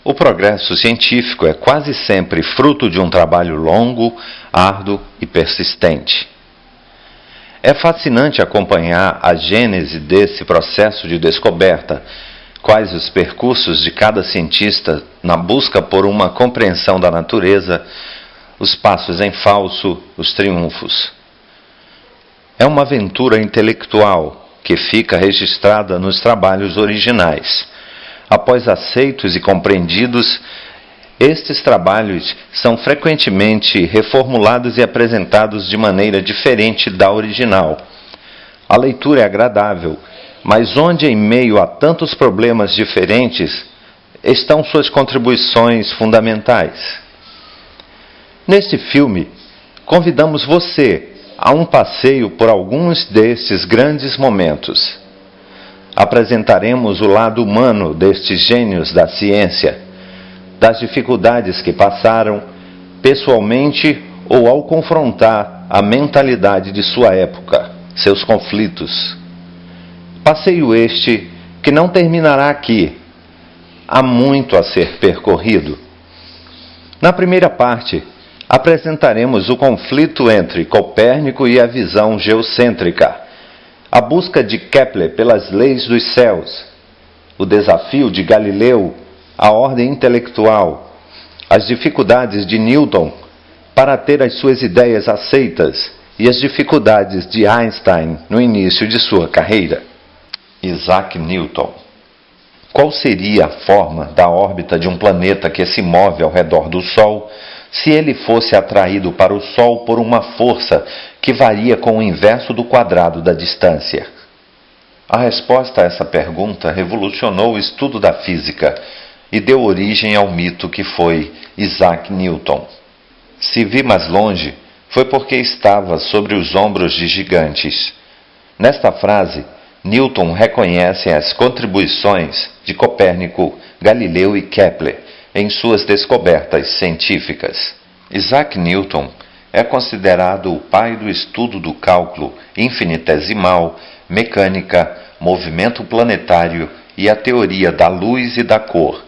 O progresso científico é quase sempre fruto de um trabalho longo, árduo e persistente. É fascinante acompanhar a gênese desse processo de descoberta, quais os percursos de cada cientista na busca por uma compreensão da natureza, os passos em falso, os triunfos. É uma aventura intelectual que fica registrada nos trabalhos originais. Após aceitos e compreendidos, estes trabalhos são frequentemente reformulados e apresentados de maneira diferente da original. A leitura é agradável, mas onde em meio a tantos problemas diferentes estão suas contribuições fundamentais? Neste filme, convidamos você a um passeio por alguns destes grandes momentos. Apresentaremos o lado humano destes gênios da ciência, das dificuldades que passaram, pessoalmente ou ao confrontar a mentalidade de sua época, seus conflitos. Passeio este que não terminará aqui. Há muito a ser percorrido. Na primeira parte, apresentaremos o conflito entre Copérnico e a visão geocêntrica, a busca de Kepler pelas leis dos céus, o desafio de Galileu à ordem intelectual, as dificuldades de Newton para ter as suas ideias aceitas e as dificuldades de Einstein no início de sua carreira. Isaac Newton. Qual seria a forma da órbita de um planeta que se move ao redor do Sol se ele fosse atraído para o Sol por uma força que varia com o inverso do quadrado da distância? A resposta a essa pergunta revolucionou o estudo da física e deu origem ao mito que foi Isaac Newton. Se vi mais longe, foi porque estava sobre os ombros de gigantes. Nesta frase, Newton reconhece as contribuições de Copérnico, Galileu e Kepler em suas descobertas científicas. Isaac Newton é considerado o pai do estudo do cálculo infinitesimal, mecânica, movimento planetário e a teoria da luz e da cor.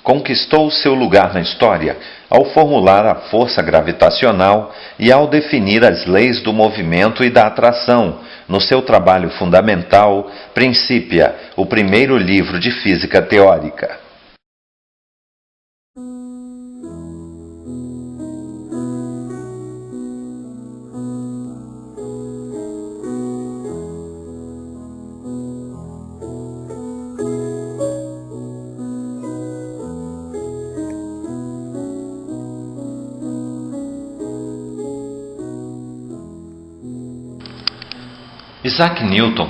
Conquistou seu lugar na história ao formular a força gravitacional e ao definir as leis do movimento e da atração no seu trabalho fundamental, Principia, o primeiro livro de física teórica. Isaac Newton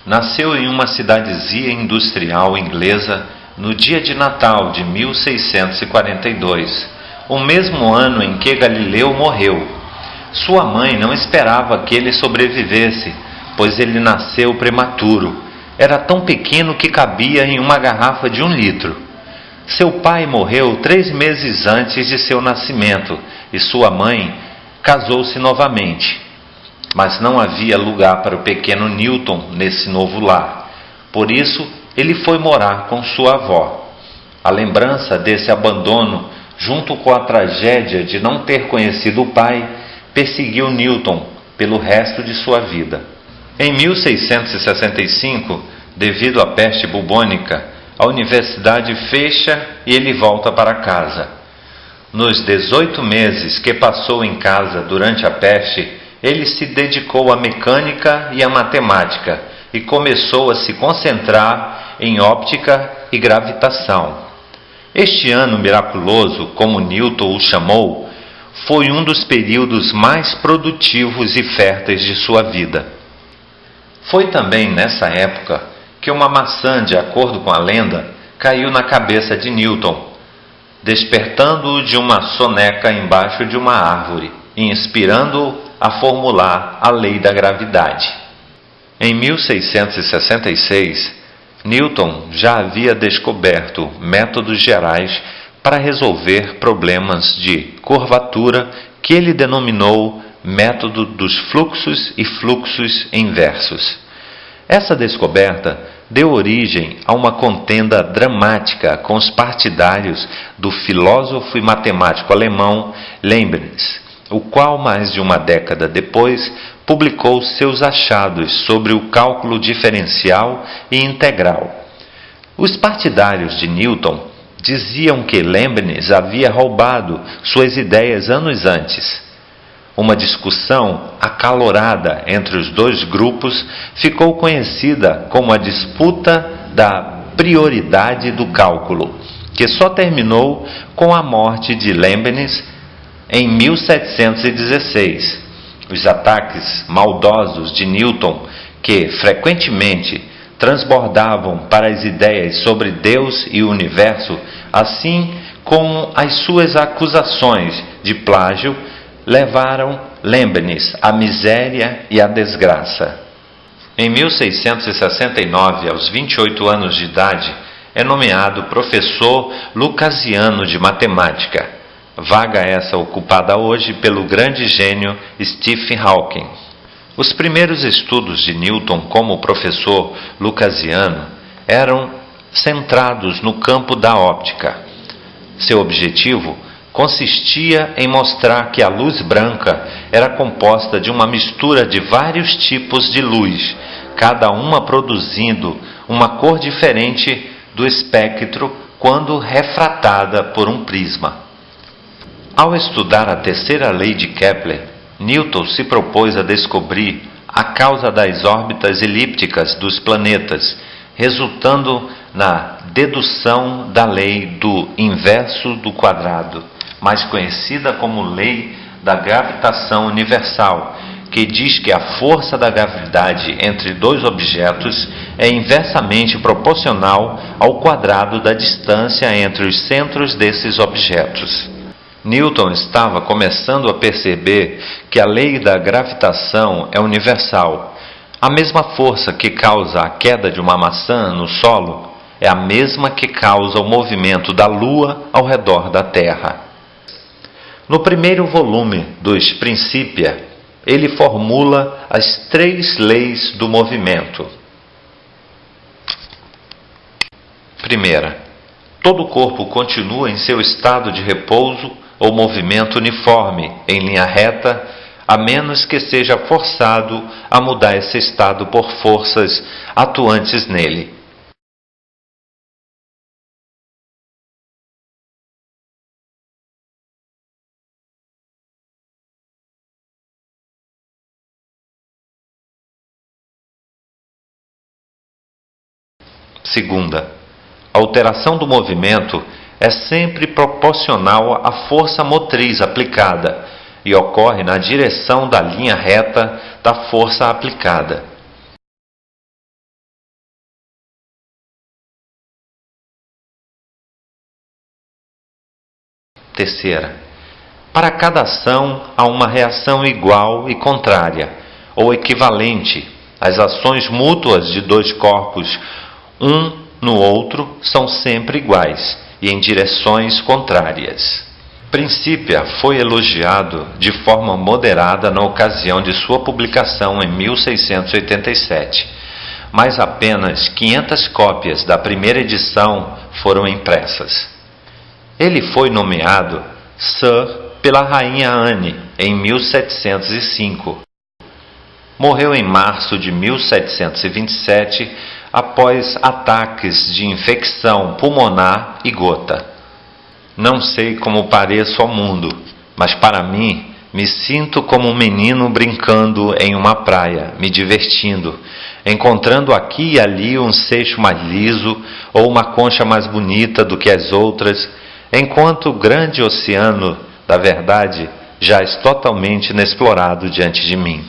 nasceu em uma cidadezinha industrial inglesa no dia de Natal de 1642, o mesmo ano em que Galileu morreu. Sua mãe não esperava que ele sobrevivesse, pois ele nasceu prematuro. Era tão pequeno que cabia em uma garrafa de 1 litro. Seu pai morreu 3 meses antes de seu nascimento e sua mãe casou-se novamente. Mas não havia lugar para o pequeno Newton nesse novo lar. Por isso, ele foi morar com sua avó. A lembrança desse abandono, junto com a tragédia de não ter conhecido o pai, perseguiu Newton pelo resto de sua vida. Em 1665, devido à peste bubônica, a universidade fecha e ele volta para casa. Nos 18 meses que passou em casa durante a peste, ele se dedicou à mecânica e à matemática e começou a se concentrar em óptica e gravitação. Este ano miraculoso, como Newton o chamou, foi um dos períodos mais produtivos e férteis de sua vida. Foi também nessa época que uma maçã, de acordo com a lenda, caiu na cabeça de Newton, despertando-o de uma soneca embaixo de uma árvore e inspirando-o a formular a lei da gravidade. Em 1666, Newton já havia descoberto métodos gerais para resolver problemas de curvatura que ele denominou método dos fluxos e fluxos inversos. Essa descoberta deu origem a uma contenda dramática com os partidários do filósofo e matemático alemão Leibniz, o qual, mais de uma década depois, publicou seus achados sobre o cálculo diferencial e integral. Os partidários de Newton diziam que Leibniz havia roubado suas ideias anos antes. Uma discussão acalorada entre os dois grupos ficou conhecida como a disputa da prioridade do cálculo, que só terminou com a morte de Leibniz em 1716. Os ataques maldosos de Newton, que frequentemente transbordavam para as ideias sobre Deus e o universo, assim como as suas acusações de plágio, levaram Leibniz à miséria e à desgraça. Em 1669, aos 28 anos de idade, é nomeado professor lucasiano de matemática, vaga essa ocupada hoje pelo grande gênio Stephen Hawking. Os primeiros estudos de Newton como professor lucasiano eram centrados no campo da óptica. Seu objetivo consistia em mostrar que a luz branca era composta de uma mistura de vários tipos de luz, cada uma produzindo uma cor diferente do espectro quando refratada por um prisma. Ao estudar a terceira lei de Kepler, Newton se propôs a descobrir a causa das órbitas elípticas dos planetas, resultando na dedução da lei do inverso do quadrado, mais conhecida como lei da gravitação universal, que diz que a força da gravidade entre dois objetos é inversamente proporcional ao quadrado da distância entre os centros desses objetos. Newton estava começando a perceber que a lei da gravitação é universal. A mesma força que causa a queda de uma maçã no solo é a mesma que causa o movimento da Lua ao redor da Terra. No primeiro volume dos Principia, ele formula as 3 leis do movimento. Primeira, todo corpo continua em seu estado de repouso ou movimento uniforme, em linha reta, a menos que seja forçado a mudar esse estado por forças atuantes nele. Segunda, a alteração do movimento é sempre proporcional à força motriz aplicada e ocorre na direção da linha reta da força aplicada. Terceira, para cada ação há uma reação igual e contrária, ou equivalente. As ações mútuas de dois corpos, um no outro, são sempre iguais e em direções contrárias. Principia foi elogiado de forma moderada na ocasião de sua publicação em 1687, mas apenas 500 cópias da primeira edição foram impressas. Ele foi nomeado Sir pela rainha Anne em 1705. Morreu em março de 1727 após ataques de infecção pulmonar e gota. Não sei como pareço ao mundo, mas para mim, me sinto como um menino brincando em uma praia, me divertindo, encontrando aqui e ali um seixo mais liso ou uma concha mais bonita do que as outras, enquanto o grande oceano da verdade jaz totalmente inexplorado diante de mim.